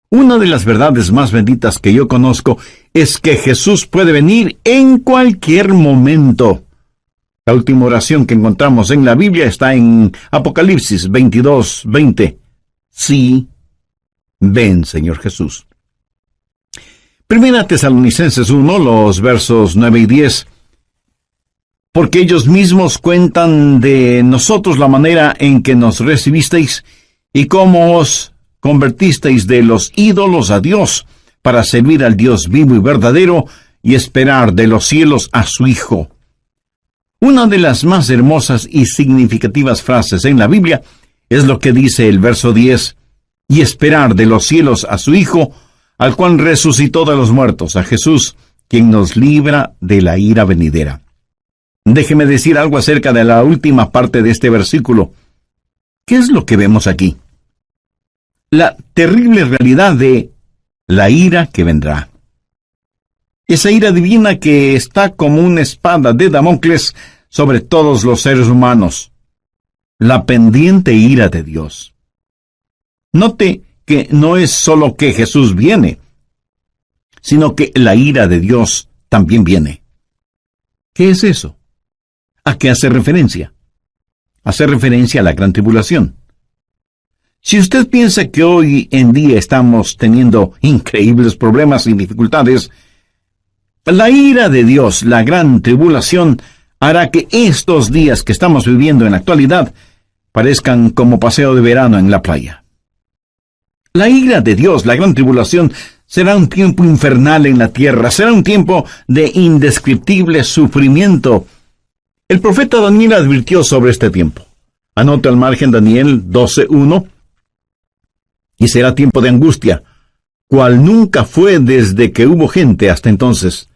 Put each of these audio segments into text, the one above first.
Una de las verdades más benditas que yo conozco es que Jesús puede venir en cualquier momento. La última oración que encontramos en la Biblia está en Apocalipsis 22:20. Sí, ven, Señor Jesús. Primera Tesalonicenses 1, los versos 9 y 10. Porque ellos mismos cuentan de nosotros la manera en que nos recibisteis y cómo os convertisteis de los ídolos a Dios para servir al Dios vivo y verdadero y esperar de los cielos a su Hijo. Una de las más hermosas y significativas frases en la Biblia es lo que dice el verso 10, y esperar de los cielos a su Hijo, al cual resucitó de los muertos, a Jesús, quien nos libra de la ira venidera. Déjeme decir algo acerca de la última parte de este versículo. ¿Qué es lo que vemos aquí? La terrible realidad de la ira que vendrá. Esa ira divina que está como una espada de Damocles sobre todos los seres humanos. La pendiente ira de Dios. Note que no es solo que Jesús viene, sino que la ira de Dios también viene. ¿Qué es eso? ¿A qué hace referencia? Hace referencia a la gran tribulación. Si usted piensa que hoy en día estamos teniendo increíbles problemas y dificultades, la ira de Dios, la gran tribulación, hará que estos días que estamos viviendo en la actualidad parezcan como paseo de verano en la playa. La ira de Dios, la gran tribulación, será un tiempo infernal en la tierra, será un tiempo de indescriptible sufrimiento. El profeta Daniel advirtió sobre este tiempo. Anote al margen Daniel 12:1. Y será tiempo de angustia, cual nunca fue desde que hubo gente hasta entonces.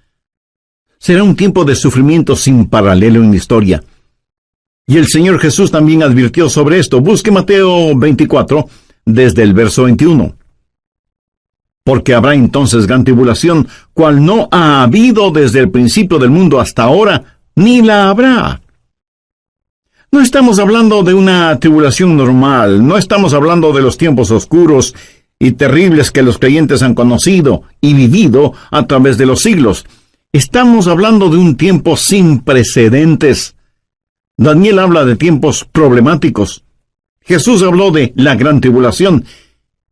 Será un tiempo de sufrimiento sin paralelo en la historia. Y el Señor Jesús también advirtió sobre esto. Busque Mateo 24, desde el verso 21. Porque habrá entonces gran tribulación, cual no ha habido desde el principio del mundo hasta ahora, ni la habrá. No estamos hablando de una tribulación normal, no estamos hablando de los tiempos oscuros y terribles que los creyentes han conocido y vivido a través de los siglos. Estamos hablando de un tiempo sin precedentes. Daniel habla de tiempos problemáticos. Jesús habló de la gran tribulación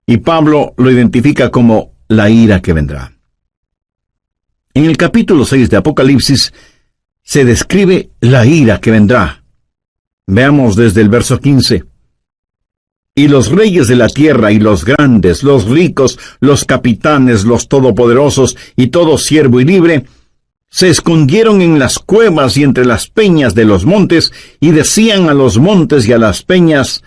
y Pablo lo identifica como la ira que vendrá. En el capítulo 6 de Apocalipsis se describe la ira que vendrá. Veamos desde el verso 15. Y los reyes de la tierra y los grandes, los ricos, los capitanes, los todopoderosos y todo siervo y libre, se escondieron en las cuevas y entre las peñas de los montes, y decían a los montes y a las peñas,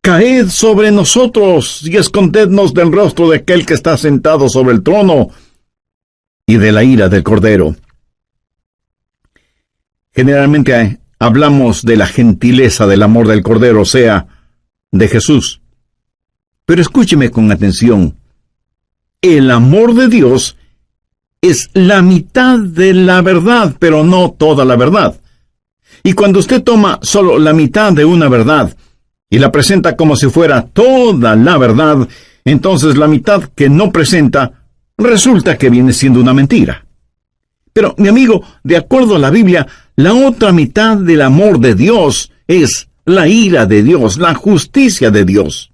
caed sobre nosotros y escondednos del rostro de aquel que está sentado sobre el trono y de la ira del Cordero. Generalmente hablamos de la gentileza del amor del Cordero, o sea, de Jesús. Pero escúcheme con atención. El amor de Dios es la mitad de la verdad, pero no toda la verdad. Y cuando usted toma solo la mitad de una verdad y la presenta como si fuera toda la verdad, entonces la mitad que no presenta resulta que viene siendo una mentira. Pero, mi amigo, de acuerdo a la Biblia, la otra mitad del amor de Dios es la ira de Dios, la justicia de Dios.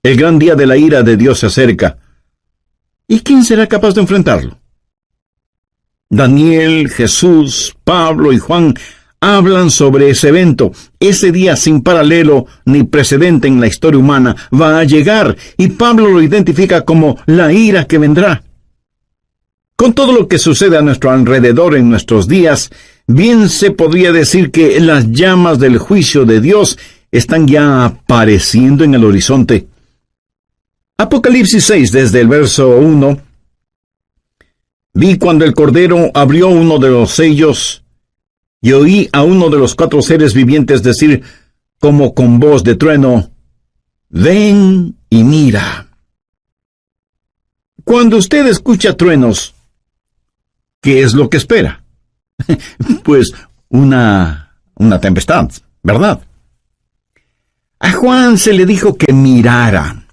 El gran día de la ira de Dios se acerca. ¿Y quién será capaz de enfrentarlo? Daniel, Jesús, Pablo y Juan hablan sobre ese evento. Ese día sin paralelo ni precedente en la historia humana va a llegar, y Pablo lo identifica como la ira que vendrá. Con todo lo que sucede a nuestro alrededor en nuestros días, bien se podría decir que las llamas del juicio de Dios están ya apareciendo en el horizonte. Apocalipsis 6, desde el verso 1. Vi cuando el Cordero abrió uno de los sellos, y oí a uno de los 4 seres vivientes decir, como con voz de trueno, ven y mira. Cuando usted escucha truenos, ¿qué es lo que espera? Pues una tempestad, ¿verdad? A Juan se le dijo que mirara.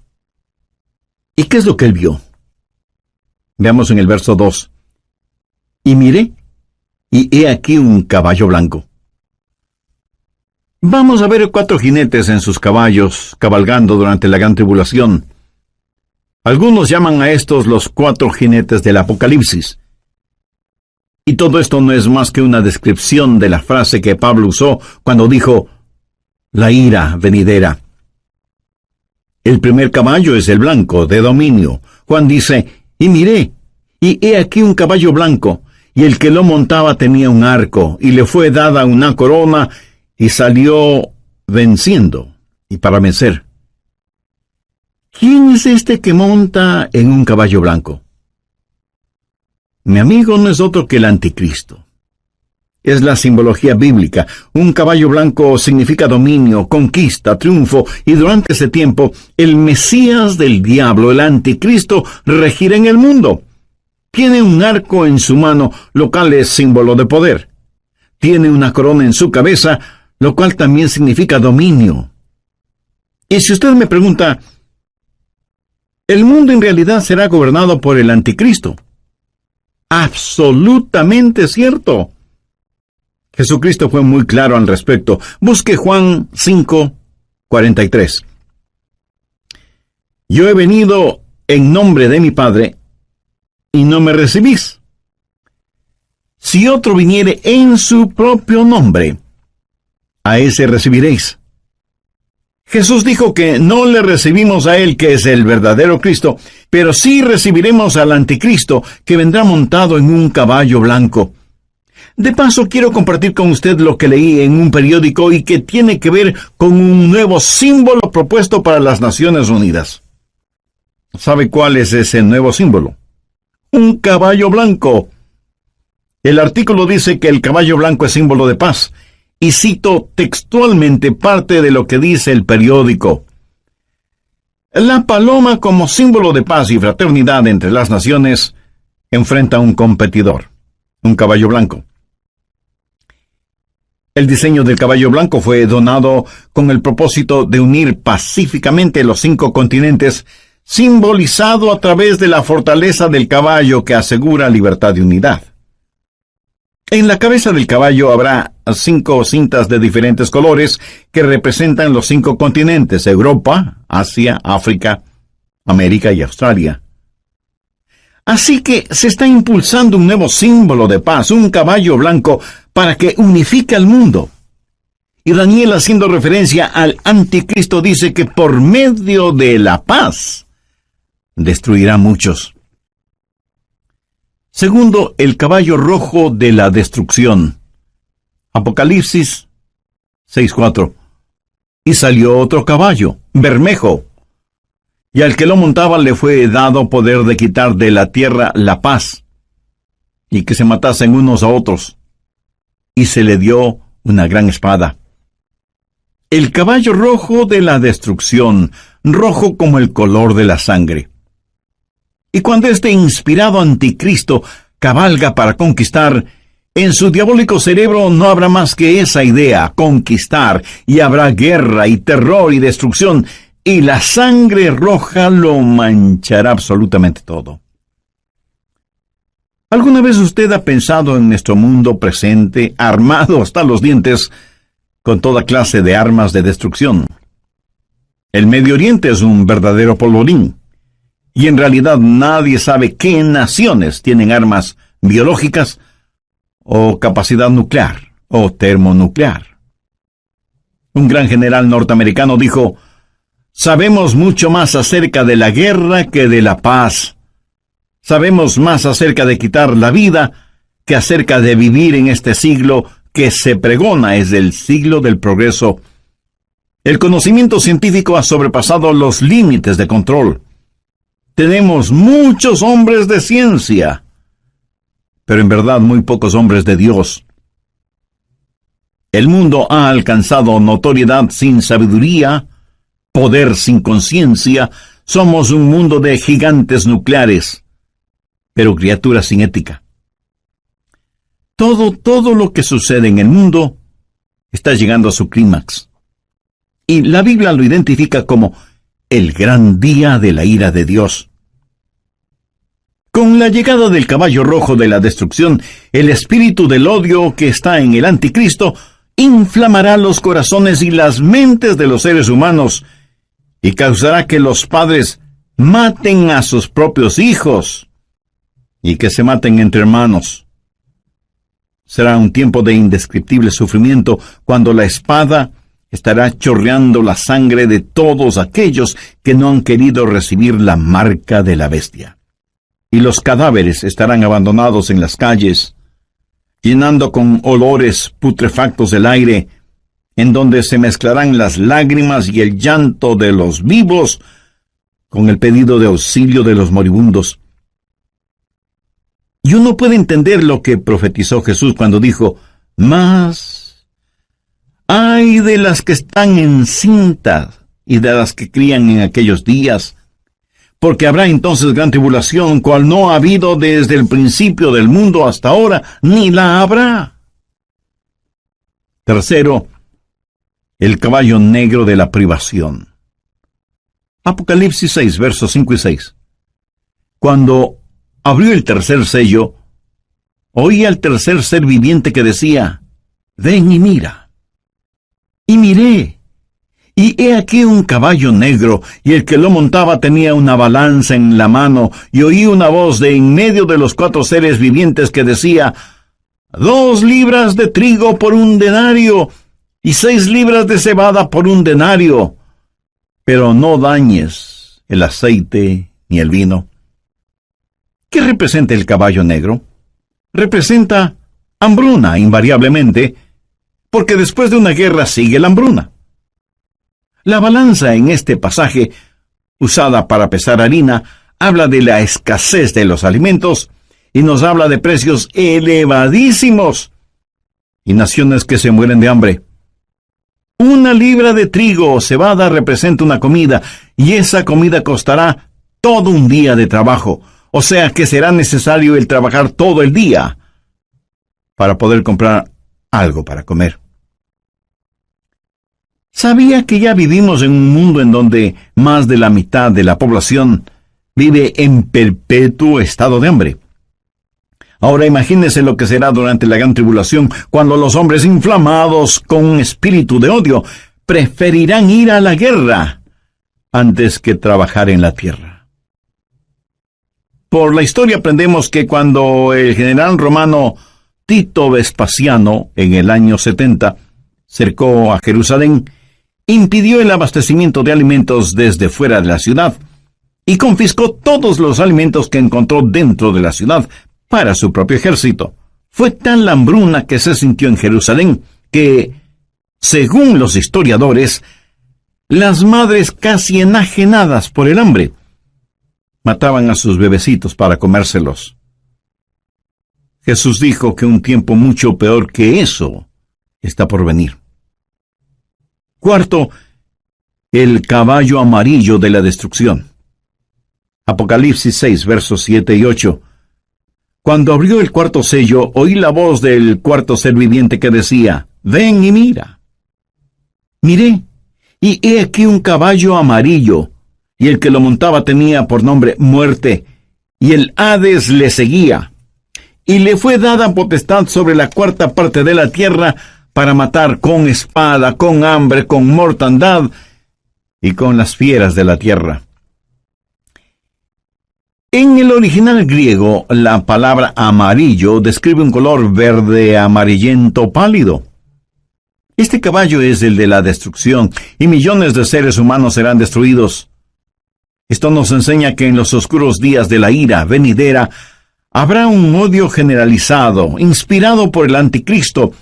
¿Y qué es lo que él vio? Veamos en el verso 2. Y miré, y he aquí un caballo blanco. Vamos a ver 4 jinetes en sus caballos, cabalgando durante la gran tribulación. Algunos llaman a estos los 4 jinetes del Apocalipsis. Y todo esto no es más que una descripción de la frase que Pablo usó cuando dijo, la ira venidera. El primer caballo es el blanco, de dominio. Juan dice, y miré, y he aquí un caballo blanco, y el que lo montaba tenía un arco, y le fue dada una corona, y salió venciendo, y para vencer. ¿Quién es este que monta en un caballo blanco? Mi amigo, no es otro que el anticristo. Es la simbología bíblica. Un caballo blanco significa dominio, conquista, triunfo, y durante ese tiempo, el Mesías del diablo, el anticristo, regirá en el mundo. Tiene un arco en su mano, lo cual es símbolo de poder. Tiene una corona en su cabeza, lo cual también significa dominio. Y si usted me pregunta, ¿el mundo en realidad será gobernado por el anticristo? Absolutamente cierto. Jesucristo fue muy claro al respecto. Busque Juan 5:43. Yo he venido en nombre de mi Padre, y no me recibís. Si otro viniere en su propio nombre, a ese recibiréis. Jesús dijo que no le recibimos a él, que es el verdadero Cristo, pero sí recibiremos al anticristo, que vendrá montado en un caballo blanco. De paso, quiero compartir con usted lo que leí en un periódico y que tiene que ver con un nuevo símbolo propuesto para las Naciones Unidas. ¿Sabe cuál es ese nuevo símbolo? Un caballo blanco. El artículo dice que el caballo blanco es símbolo de paz, y cito textualmente parte de lo que dice el periódico. La paloma, como símbolo de paz y fraternidad entre las naciones, enfrenta a un competidor, un caballo blanco. El diseño del caballo blanco fue donado con el propósito de unir pacíficamente los 5 continentes, simbolizado a través de la fortaleza del caballo que asegura libertad y unidad. En la cabeza del caballo habrá 5 cintas de diferentes colores que representan los 5 continentes: Europa, Asia, África, América y Australia. Así que se está impulsando un nuevo símbolo de paz, un caballo blanco, para que unifique al mundo. Y Daniel, haciendo referencia al anticristo, dice que por medio de la paz destruirá muchos. Segundo, el caballo rojo de la destrucción. Apocalipsis 6:4. Y salió otro caballo, bermejo, y al que lo montaba le fue dado poder de quitar de la tierra la paz, y que se matasen unos a otros, y se le dio una gran espada. El caballo rojo de la destrucción, rojo como el color de la sangre. Y cuando este inspirado anticristo cabalga para conquistar, en su diabólico cerebro no habrá más que esa idea, conquistar, y habrá guerra y terror y destrucción, y la sangre roja lo manchará absolutamente todo. ¿Alguna vez usted ha pensado en nuestro mundo presente, armado hasta los dientes, con toda clase de armas de destrucción? El Medio Oriente es un verdadero polvorín. Y en realidad nadie sabe qué naciones tienen armas biológicas o capacidad nuclear o termonuclear. Un gran general norteamericano dijo, sabemos mucho más acerca de la guerra que de la paz. Sabemos más acerca de quitar la vida que acerca de vivir en este siglo que se pregona es el siglo del progreso. El conocimiento científico ha sobrepasado los límites de control. Tenemos muchos hombres de ciencia, pero en verdad muy pocos hombres de Dios. El mundo ha alcanzado notoriedad sin sabiduría, poder sin conciencia. Somos un mundo de gigantes nucleares, pero criaturas sin ética. Todo lo que sucede en el mundo está llegando a su clímax. Y la Biblia lo identifica como el gran día de la ira de Dios. Con la llegada del caballo rojo de la destrucción, el espíritu del odio que está en el anticristo inflamará los corazones y las mentes de los seres humanos y causará que los padres maten a sus propios hijos y que se maten entre hermanos. Será un tiempo de indescriptible sufrimiento cuando la espada estará chorreando la sangre de todos aquellos que no han querido recibir la marca de la bestia. Y los cadáveres estarán abandonados en las calles, llenando con olores putrefactos el aire, en donde se mezclarán las lágrimas y el llanto de los vivos con el pedido de auxilio de los moribundos. Y uno puede entender lo que profetizó Jesús cuando dijo: «Mas ay de las que están encintas y de las que crían en aquellos días, porque habrá entonces gran tribulación, cual no ha habido desde el principio del mundo hasta ahora, ni la habrá». Tercero, el caballo negro de la privación. Apocalipsis 6, versos 5 y 6. Cuando abrió el tercer sello, oí al tercer ser viviente que decía: «Ven y mira». Y miré, y he aquí un caballo negro, y el que lo montaba tenía una balanza en la mano, y oí una voz de en medio de los 4 seres vivientes que decía: 2 libras de trigo por 1 denario, y 6 libras de cebada por 1 denario, pero no dañes el aceite ni el vino. ¿Qué representa el caballo negro? Representa hambruna, invariablemente, porque después de una guerra sigue la hambruna. La balanza en este pasaje, usada para pesar harina, habla de la escasez de los alimentos y nos habla de precios elevadísimos y naciones que se mueren de hambre. 1 libra de trigo o cebada representa una comida, y esa comida costará todo un día de trabajo, o sea que será necesario el trabajar todo el día para poder comprar algo para comer. ¿Sabía que ya vivimos en un mundo en donde más de la mitad de la población vive en perpetuo estado de hambre? Ahora imagínese lo que será durante la gran tribulación, cuando los hombres inflamados con un espíritu de odio preferirán ir a la guerra antes que trabajar en la tierra. Por la historia aprendemos que cuando el general romano Tito Vespasiano, en el año 70, cercó a Jerusalén, impidió el abastecimiento de alimentos desde fuera de la ciudad y confiscó todos los alimentos que encontró dentro de la ciudad para su propio ejército. Fue tal la hambruna que se sintió en Jerusalén que, según los historiadores, las madres casi enajenadas por el hambre mataban a sus bebecitos para comérselos. Jesús dijo que un tiempo mucho peor que eso está por venir. Cuarto, el caballo amarillo de la destrucción. Apocalipsis 6, versos 7 y 8. Cuando abrió el 4º sello, oí la voz del 4º ser viviente que decía: «Ven y mira». Miré, y he aquí un caballo amarillo, y el que lo montaba tenía por nombre Muerte, y el Hades le seguía. Y le fue dada potestad sobre la 4ª parte de la tierra para matar con espada, con hambre, con mortandad y con las fieras de la tierra. En el original griego, la palabra amarillo describe un color verde amarillento pálido. Este caballo es el de la destrucción, y millones de seres humanos serán destruidos. Esto nos enseña que en los oscuros días de la ira venidera habrá un odio generalizado, inspirado por el anticristo,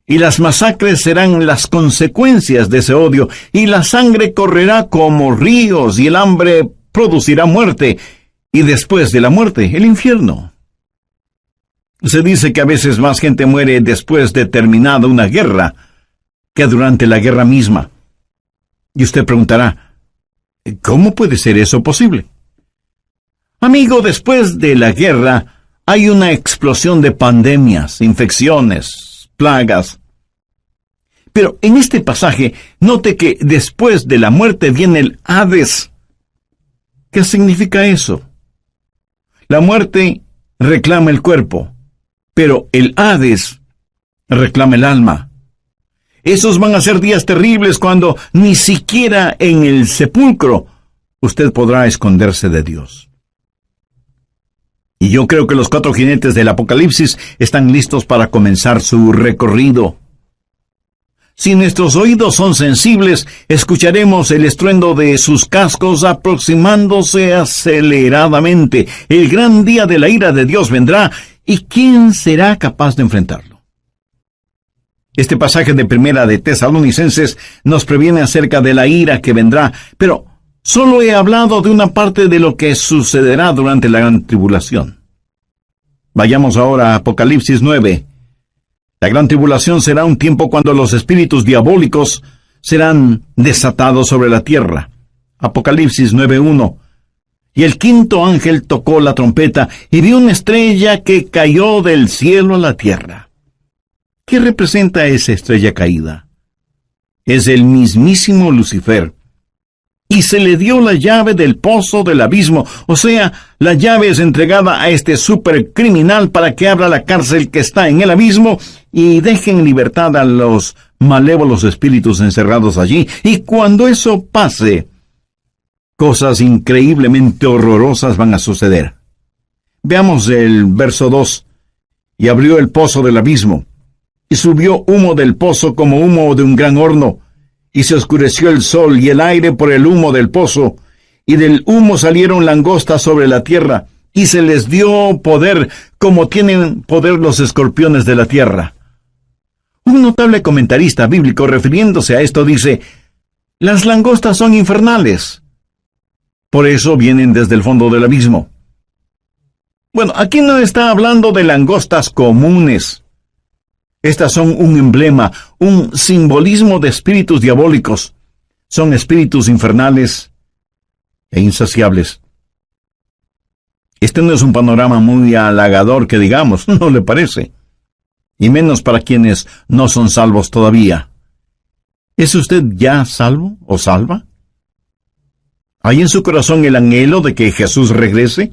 y las masacres serán las consecuencias de ese odio, y la sangre correrá como ríos, y el hambre producirá muerte, y después de la muerte, el infierno. Se dice que a veces más gente muere después de terminada una guerra que durante la guerra misma. Y usted preguntará: ¿cómo puede ser eso posible? Amigo, después de la guerra hay una explosión de pandemias, infecciones, plagas. Pero en este pasaje, note que después de la muerte viene el Hades. ¿Qué significa eso? La muerte reclama el cuerpo, pero el Hades reclama el alma. Esos van a ser días terribles cuando ni siquiera en el sepulcro usted podrá esconderse de Dios. Y yo creo que los 4 jinetes del Apocalipsis están listos para comenzar su recorrido. Si nuestros oídos son sensibles, escucharemos el estruendo de sus cascos aproximándose aceleradamente. El gran día de la ira de Dios vendrá, ¿y quién será capaz de enfrentarlo? Este pasaje de Primera de Tesalonicenses nos previene acerca de la ira que vendrá, pero solo he hablado de una parte de lo que sucederá durante la gran tribulación. Vayamos ahora a Apocalipsis 9. La gran tribulación será un tiempo cuando los espíritus diabólicos serán desatados sobre la tierra. Apocalipsis 9:1. Y el quinto ángel tocó la trompeta y vio una estrella que cayó del cielo a la tierra. ¿Qué representa esa estrella caída? Es el mismísimo Lucifer. Y se le dio la llave del pozo del abismo, o sea, la llave es entregada a este supercriminal para que abra la cárcel que está en el abismo y deje en libertad a los malévolos espíritus encerrados allí. Y cuando eso pase, cosas increíblemente horrorosas van a suceder. Veamos el verso 2. Y abrió el pozo del abismo, y subió humo del pozo como humo de un gran horno, y se oscureció el sol y el aire por el humo del pozo, y del humo salieron langostas sobre la tierra, y se les dio poder, como tienen poder los escorpiones de la tierra. Un notable comentarista bíblico refiriéndose a esto dice: las langostas son infernales. Por eso vienen desde el fondo del abismo. Bueno, aquí no está hablando de langostas comunes. Estas son un emblema, un simbolismo de espíritus diabólicos. Son espíritus infernales e insaciables. Este no es un panorama muy halagador que digamos, ¿no le parece? Y menos para quienes no son salvos todavía. ¿Es usted ya salvo o salva? ¿Hay en su corazón el anhelo de que Jesús regrese?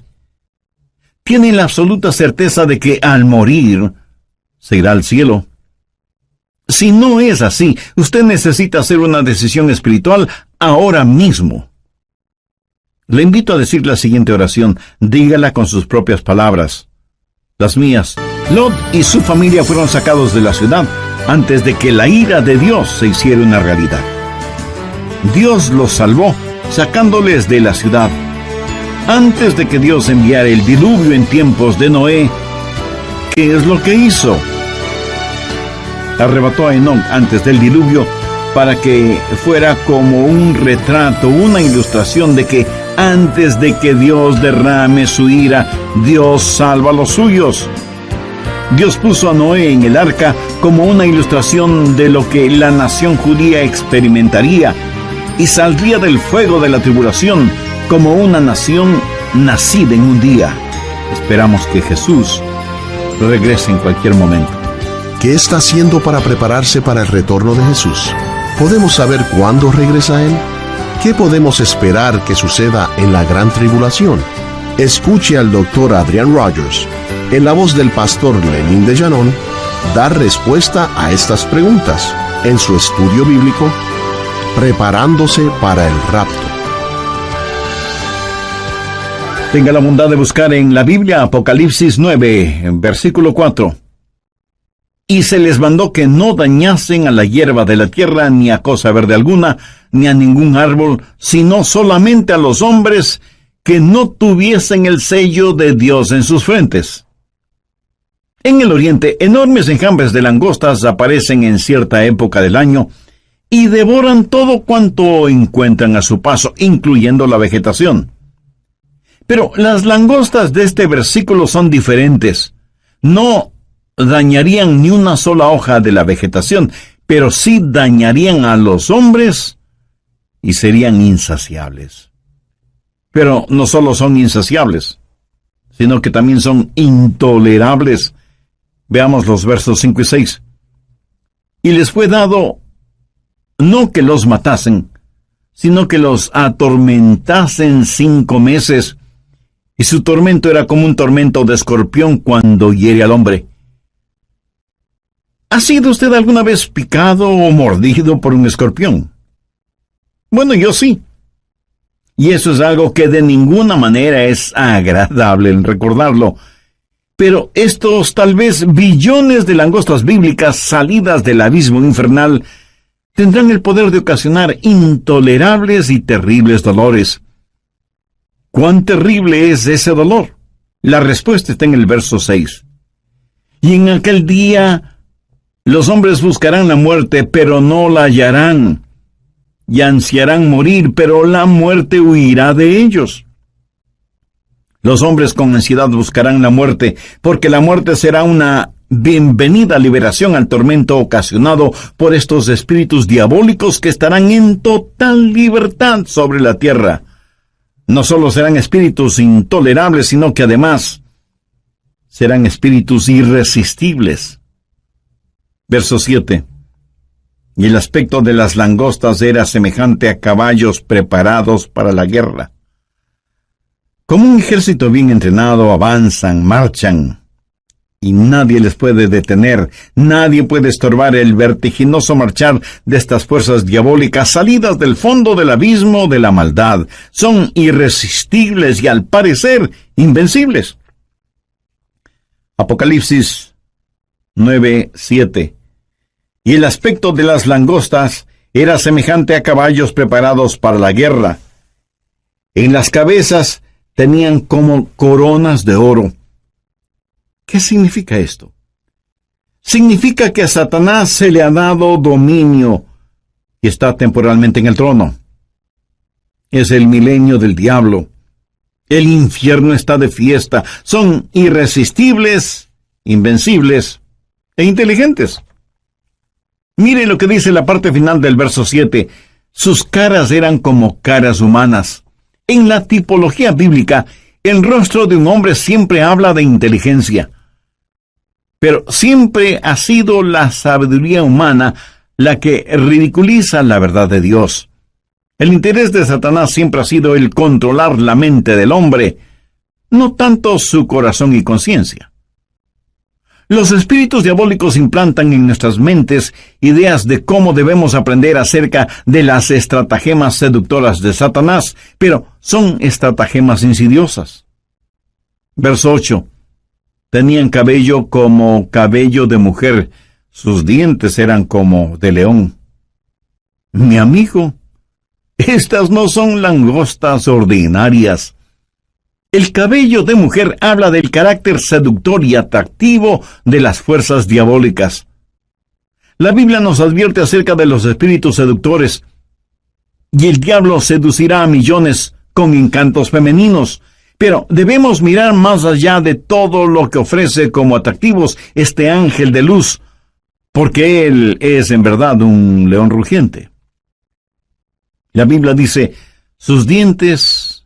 ¿Tiene la absoluta certeza de que al morir se irá al cielo? Si no es así, usted necesita hacer una decisión espiritual ahora mismo. Le invito a decir la siguiente oración. Dígala con sus propias palabras. Las mías. Lot y su familia fueron sacados de la ciudad antes de que la ira de Dios se hiciera una realidad. Dios los salvó, sacándoles de la ciudad. Antes de que Dios enviara el diluvio en tiempos de Noé, ¿qué es lo que hizo? Arrebató a Enoc antes del diluvio para que fuera como un retrato, una ilustración de que antes de que Dios derrame su ira, Dios salva a los suyos. Dios puso a Noé en el arca como una ilustración de lo que la nación judía experimentaría y saldría del fuego de la tribulación como una nación nacida en un día. Esperamos que Jesús regrese en cualquier momento. ¿Qué está haciendo para prepararse para el retorno de Jesús? ¿Podemos saber cuándo regresa Él? ¿Qué podemos esperar que suceda en la gran tribulación? Escuche al Dr. Adrian Rogers, en la voz del pastor Lenín de Llanón, dar respuesta a estas preguntas en su estudio bíblico, Preparándose para el Rapto. Tenga la bondad de buscar en la Biblia Apocalipsis 9, en versículo 4. Y se les mandó que no dañasen a la hierba de la tierra, ni a cosa verde alguna, ni a ningún árbol, sino solamente a los hombres que no tuviesen el sello de Dios en sus frentes. En el oriente, enormes enjambres de langostas aparecen en cierta época del año y devoran todo cuanto encuentran a su paso, incluyendo la vegetación. Pero las langostas de este versículo son diferentes. No dañarían ni una sola hoja de la vegetación, pero sí dañarían a los hombres y serían insaciables. Pero no solo son insaciables, sino que también son intolerables. Veamos los versos 5 y 6. Y les fue dado no que los matasen, sino que los atormentasen 5 meses, y su tormento era como un tormento de escorpión cuando hiere al hombre. ¿Ha sido usted alguna vez picado o mordido por un escorpión? Bueno, yo sí. Y eso es algo que de ninguna manera es agradable en recordarlo. Pero estos tal vez billones de langostas bíblicas salidas del abismo infernal tendrán el poder de ocasionar intolerables y terribles dolores. ¿Cuán terrible es ese dolor? La respuesta está en el verso 6. Y en aquel día los hombres buscarán la muerte, pero no la hallarán, y ansiarán morir, pero la muerte huirá de ellos. Los hombres con ansiedad buscarán la muerte, porque la muerte será una bienvenida liberación al tormento ocasionado por estos espíritus diabólicos que estarán en total libertad sobre la tierra. No solo serán espíritus intolerables, sino que además serán espíritus irresistibles. Verso 7. Y el aspecto de las langostas era semejante a caballos preparados para la guerra. Como un ejército bien entrenado, avanzan, marchan, y nadie les puede detener, nadie puede estorbar el vertiginoso marchar de estas fuerzas diabólicas salidas del fondo del abismo de la maldad. Son irresistibles y al parecer invencibles. Apocalipsis 9:7. Y el aspecto de las langostas era semejante a caballos preparados para la guerra. En las cabezas tenían como coronas de oro. ¿Qué significa esto? Significa que a Satanás se le ha dado dominio y está temporalmente en el trono. Es el milenio del diablo. El infierno está de fiesta. Son irresistibles, invencibles e inteligentes. Mire lo que dice la parte final del verso 7. Sus caras eran como caras humanas. En la tipología bíblica, el rostro de un hombre siempre habla de inteligencia. Pero siempre ha sido la sabiduría humana la que ridiculiza la verdad de Dios. El interés de Satanás siempre ha sido el controlar la mente del hombre, no tanto su corazón y conciencia. Los espíritus diabólicos implantan en nuestras mentes ideas de cómo debemos aprender acerca de las estratagemas seductoras de Satanás, pero son estratagemas insidiosas. Verso 8. Tenían cabello como cabello de mujer, sus dientes eran como de león. Mi amigo, estas no son langostas ordinarias. El cabello de mujer habla del carácter seductor y atractivo de las fuerzas diabólicas. La Biblia nos advierte acerca de los espíritus seductores, y el diablo seducirá a millones con encantos femeninos, pero debemos mirar más allá de todo lo que ofrece como atractivos este ángel de luz, porque él es en verdad un león rugiente. La Biblia dice, sus dientes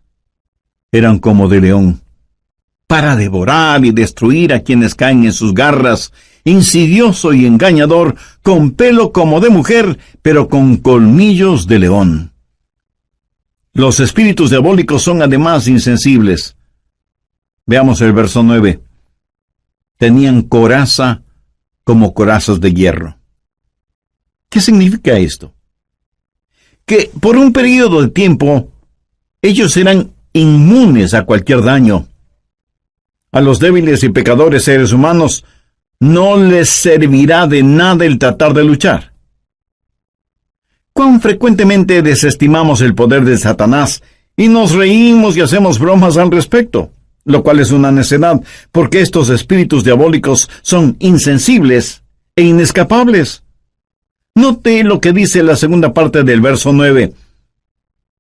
eran como de león, para devorar y destruir a quienes caen en sus garras, insidioso y engañador, con pelo como de mujer, pero con colmillos de león. Los espíritus diabólicos son además insensibles. Veamos el verso 9. Tenían coraza como corazas de hierro. ¿Qué significa esto? Que por un periodo de tiempo, ellos eran inmunes a cualquier daño. A los débiles y pecadores seres humanos no les servirá de nada el tratar de luchar. ¿Cuán frecuentemente desestimamos el poder de Satanás y nos reímos y hacemos bromas al respecto? Lo cual es una necedad, porque estos espíritus diabólicos son insensibles e inescapables. Note lo que dice la segunda parte del verso 9.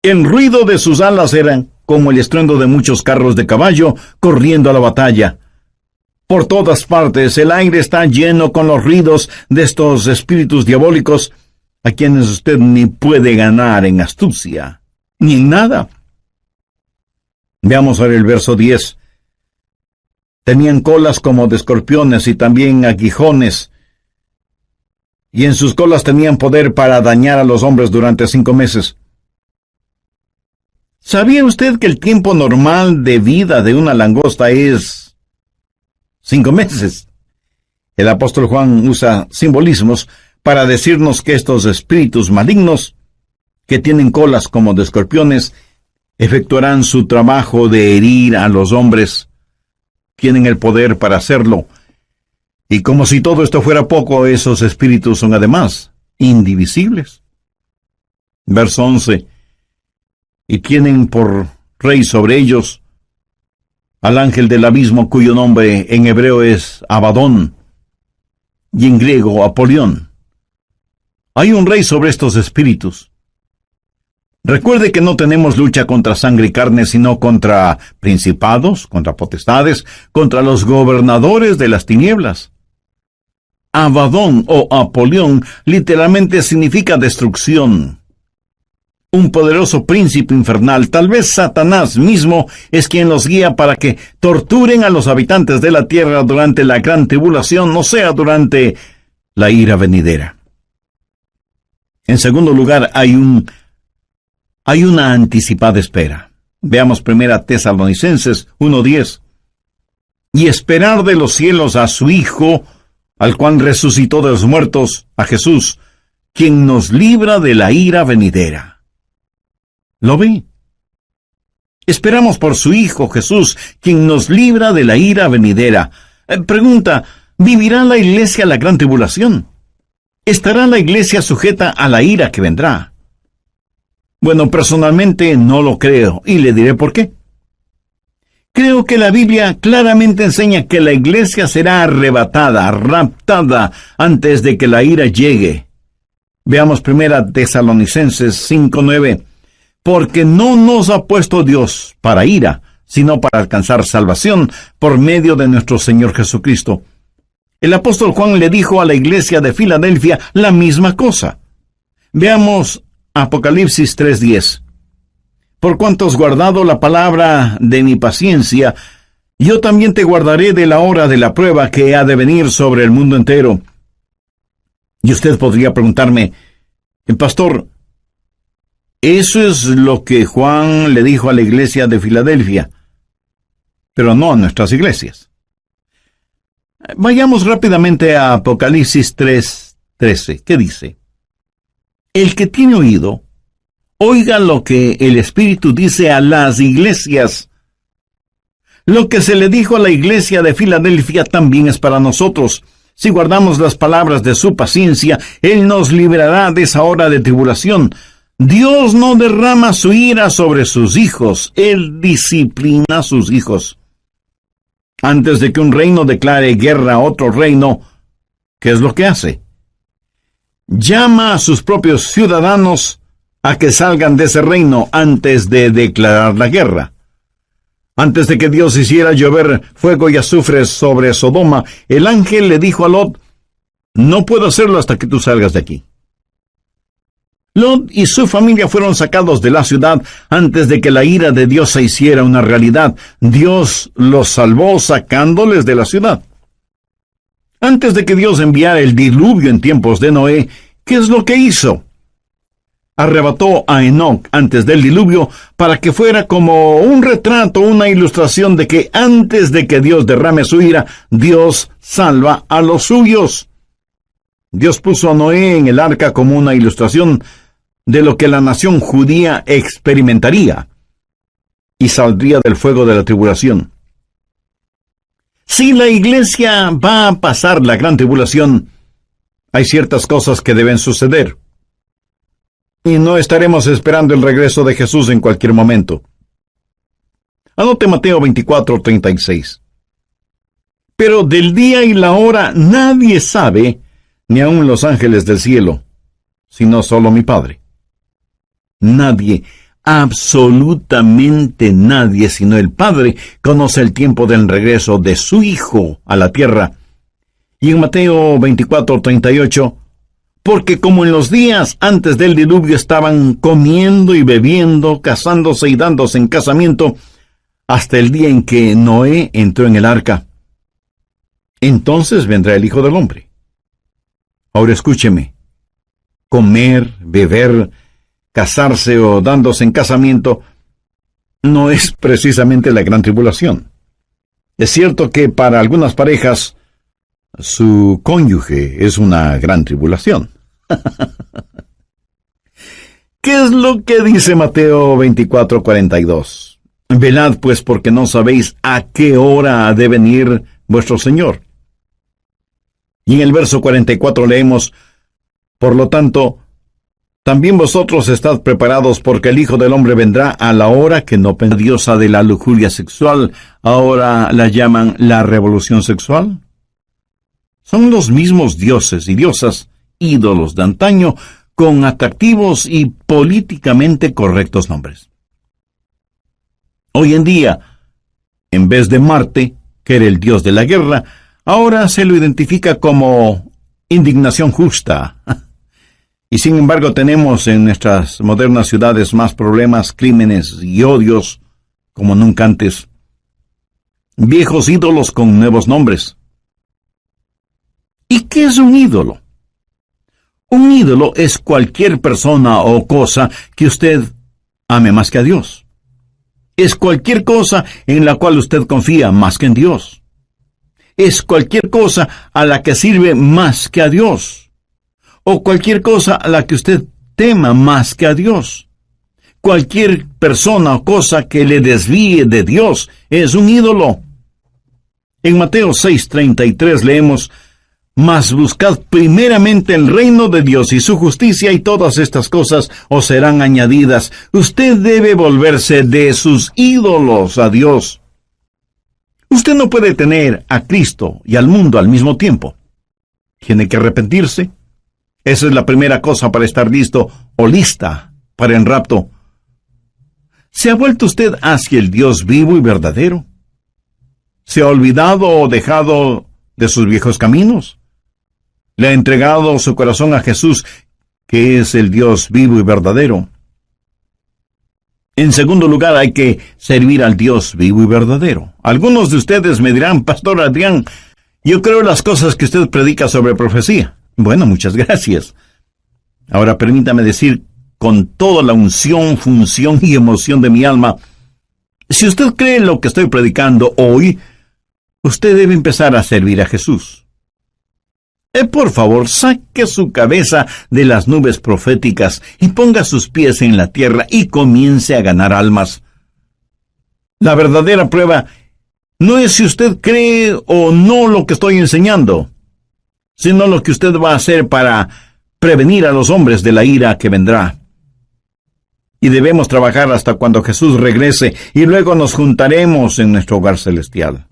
El ruido de sus alas eran como el estruendo de muchos carros de caballo corriendo a la batalla. Por todas partes el aire está lleno con los ruidos de estos espíritus diabólicos, a quienes usted ni puede ganar en astucia, ni en nada. Veamos ahora el verso 10. Tenían colas como de escorpiones y también aguijones, y en sus colas tenían poder para dañar a los hombres durante 5 meses. ¿Sabía usted que el tiempo normal de vida de una langosta es 5 meses? El apóstol Juan usa simbolismos para decirnos que estos espíritus malignos, que tienen colas como de escorpiones, efectuarán su trabajo de herir a los hombres. Tienen el poder para hacerlo. Y como si todo esto fuera poco, esos espíritus son además indivisibles. Verso 11. Y tienen por rey sobre ellos al ángel del abismo, cuyo nombre en hebreo es Abadón y en griego Apolión. Hay un rey sobre estos espíritus. Recuerde que no tenemos lucha contra sangre y carne, sino contra principados, contra potestades, contra los gobernadores de las tinieblas. Abadón o Apolión literalmente significa destrucción. Un poderoso príncipe infernal, tal vez Satanás mismo, es quien los guía para que torturen a los habitantes de la tierra durante la gran tribulación, o sea, durante la ira venidera. En segundo lugar, hay una anticipada espera. Veamos 1 Tesalonicenses 1:10. Y esperar de los cielos a su Hijo, al cual resucitó de los muertos, a Jesús, quien nos libra de la ira venidera. ¿Lo ve? Esperamos por su Hijo Jesús, quien nos libra de la ira venidera. Pregunta, ¿vivirá la iglesia la gran tribulación? ¿Estará la iglesia sujeta a la ira que vendrá? Bueno, personalmente no lo creo, y le diré por qué. Creo que la Biblia claramente enseña que la iglesia será arrebatada, raptada, antes de que la ira llegue. Veamos 1 Tesalonicenses 5:9. Porque no nos ha puesto Dios para ira, sino para alcanzar salvación por medio de nuestro Señor Jesucristo. El apóstol Juan le dijo a la iglesia de Filadelfia la misma cosa. Veamos Apocalipsis 3:10. Por cuanto has guardado la palabra de mi paciencia, yo también te guardaré de la hora de la prueba que ha de venir sobre el mundo entero. Y usted podría preguntarme, pastor, eso es lo que Juan le dijo a la iglesia de Filadelfia, pero no a nuestras iglesias. Vayamos rápidamente a Apocalipsis 3:13. ¿Qué dice? El que tiene oído, oiga lo que el Espíritu dice a las iglesias. Lo que se le dijo a la iglesia de Filadelfia también es para nosotros. Si guardamos las palabras de su paciencia, Él nos librará de esa hora de tribulación. Dios no derrama su ira sobre sus hijos, Él disciplina a sus hijos. Antes de que un reino declare guerra a otro reino, ¿qué es lo que hace? Llama a sus propios ciudadanos a que salgan de ese reino antes de declarar la guerra. Antes de que Dios hiciera llover fuego y azufre sobre Sodoma, el ángel le dijo a Lot, no puedo hacerlo hasta que tú salgas de aquí. Lot y su familia fueron sacados de la ciudad antes de que la ira de Dios se hiciera una realidad. Dios los salvó sacándoles de la ciudad. Antes de que Dios enviara el diluvio en tiempos de Noé, ¿qué es lo que hizo? Arrebató a Enoc antes del diluvio para que fuera como un retrato, una ilustración de que antes de que Dios derrame su ira, Dios salva a los suyos. Dios puso a Noé en el arca como una ilustración de lo que la nación judía experimentaría y saldría del fuego de la tribulación. Si la iglesia va a pasar la gran tribulación, hay ciertas cosas que deben suceder. Y no estaremos esperando el regreso de Jesús en cualquier momento. Anote Mateo 24:36. Pero del día y la hora nadie sabe, ni aun los ángeles del cielo, sino solo mi Padre. Nadie, absolutamente nadie, sino el Padre, conoce el tiempo del regreso de su Hijo a la tierra. Y en Mateo 24:38, porque como en los días antes del diluvio estaban comiendo y bebiendo, casándose y dándose en casamiento, hasta el día en que Noé entró en el arca. Entonces vendrá el Hijo del Hombre. Ahora escúcheme. Comer, beber, casarse o dándose en casamiento no es precisamente la gran tribulación. Es cierto que para algunas parejas su cónyuge es una gran tribulación. ¿Qué es lo que dice Mateo 24:42? Velad pues, porque no sabéis a qué hora ha de venir vuestro Señor. Y en el verso 44 leemos: por lo tanto, también vosotros estad preparados, porque el Hijo del Hombre vendrá a la hora que no pensó. Diosa de la lujuria sexual, ahora la llaman la revolución sexual. Son los mismos dioses y diosas, ídolos de antaño, con atractivos y políticamente correctos nombres. Hoy en día, en vez de Marte, que era el dios de la guerra, ahora se lo identifica como indignación justa. Y sin embargo tenemos en nuestras modernas ciudades más problemas, crímenes y odios como nunca antes. Viejos ídolos con nuevos nombres. ¿Y qué es un ídolo? Un ídolo es cualquier persona o cosa que usted ame más que a Dios. Es cualquier cosa en la cual usted confía más que en Dios. Es cualquier cosa a la que sirve más que a Dios. O cualquier cosa a la que usted tema más que a Dios. Cualquier persona o cosa que le desvíe de Dios es un ídolo. En Mateo 6:33 leemos: mas buscad primeramente el reino de Dios y su justicia, y todas estas cosas os serán añadidas. Usted debe volverse de sus ídolos a Dios. Usted no puede tener a Cristo y al mundo al mismo tiempo. Tiene que arrepentirse. Esa es la primera cosa para estar listo o lista para el rapto. ¿Se ha vuelto usted hacia el Dios vivo y verdadero? ¿Se ha olvidado o dejado de sus viejos caminos? ¿Le ha entregado su corazón a Jesús, que es el Dios vivo y verdadero? En segundo lugar, hay que servir al Dios vivo y verdadero. Algunos de ustedes me dirán: Pastor Adrián, yo creo las cosas que usted predica sobre profecía. Bueno, muchas gracias. Ahora permítame decir con toda la unción, función y emoción de mi alma: si usted cree lo que estoy predicando hoy, usted debe empezar a servir a Jesús. Por favor, saque su cabeza de las nubes proféticas y ponga sus pies en la tierra y comience a ganar almas. La verdadera prueba no es si usted cree o no lo que estoy enseñando, sino lo que usted va a hacer para prevenir a los hombres de la ira que vendrá. Y debemos trabajar hasta cuando Jesús regrese, y luego nos juntaremos en nuestro hogar celestial.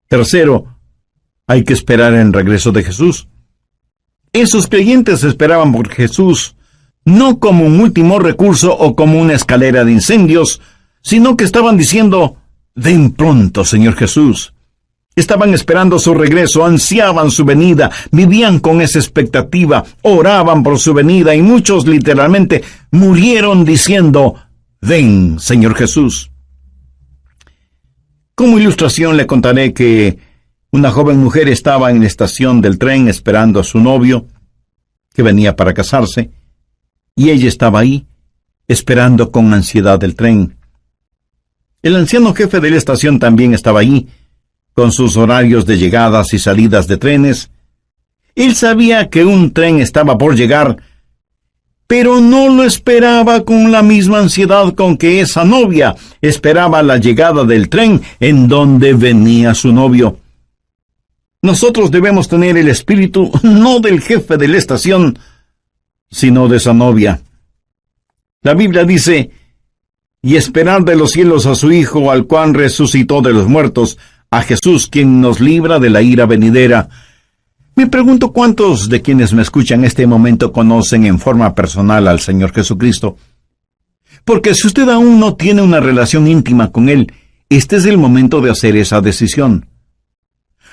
Tercero, hay que esperar el regreso de Jesús. Esos creyentes esperaban por Jesús, no como un último recurso o como una escalera de incendios, sino que estaban diciendo: ven pronto, Señor Jesús. Estaban esperando su regreso, ansiaban su venida, vivían con esa expectativa, oraban por su venida, y muchos literalmente murieron diciendo: ven, Señor Jesús. Como ilustración le contaré que una joven mujer estaba en la estación del tren esperando a su novio, que venía para casarse, y ella estaba ahí, esperando con ansiedad el tren. El anciano jefe de la estación también estaba ahí, con sus horarios de llegadas y salidas de trenes. Él sabía que un tren estaba por llegar, pero no lo esperaba con la misma ansiedad con que esa novia esperaba la llegada del tren en donde venía su novio. Nosotros debemos tener el espíritu no del jefe de la estación, sino de esa novia. La Biblia dice: y esperar de los cielos a su Hijo, al cual resucitó de los muertos, a Jesús, quien nos libra de la ira venidera. Me pregunto cuántos de quienes me escuchan en este momento conocen en forma personal al Señor Jesucristo. Porque si usted aún no tiene una relación íntima con Él, este es el momento de hacer esa decisión.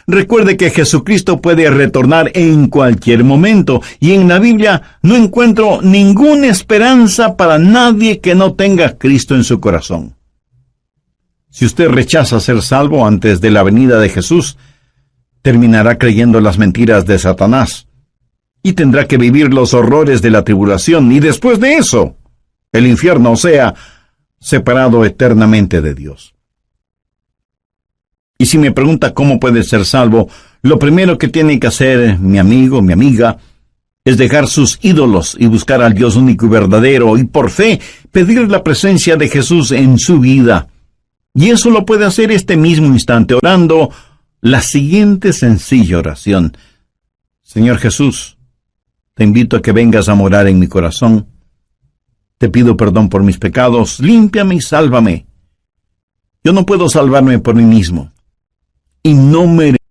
Recuerde que Jesucristo puede retornar en cualquier momento, y en la Biblia no encuentro ninguna esperanza para nadie que no tenga a Cristo en su corazón. Si usted rechaza ser salvo antes de la venida de Jesús, terminará creyendo las mentiras de Satanás, y tendrá que vivir los horrores de la tribulación, y después de eso, el infierno, o sea, separado eternamente de Dios. Y si me pregunta cómo puede ser salvo, lo primero que tiene que hacer mi amigo, mi amiga, es dejar sus ídolos y buscar al Dios único y verdadero, y por fe pedir la presencia de Jesús en su vida. Y eso lo puede hacer este mismo instante, orando la siguiente sencilla oración: Señor Jesús, te invito a que vengas a morar en mi corazón. Te pido perdón por mis pecados, límpiame y sálvame. Yo no puedo salvarme por mí mismo. Y no merezco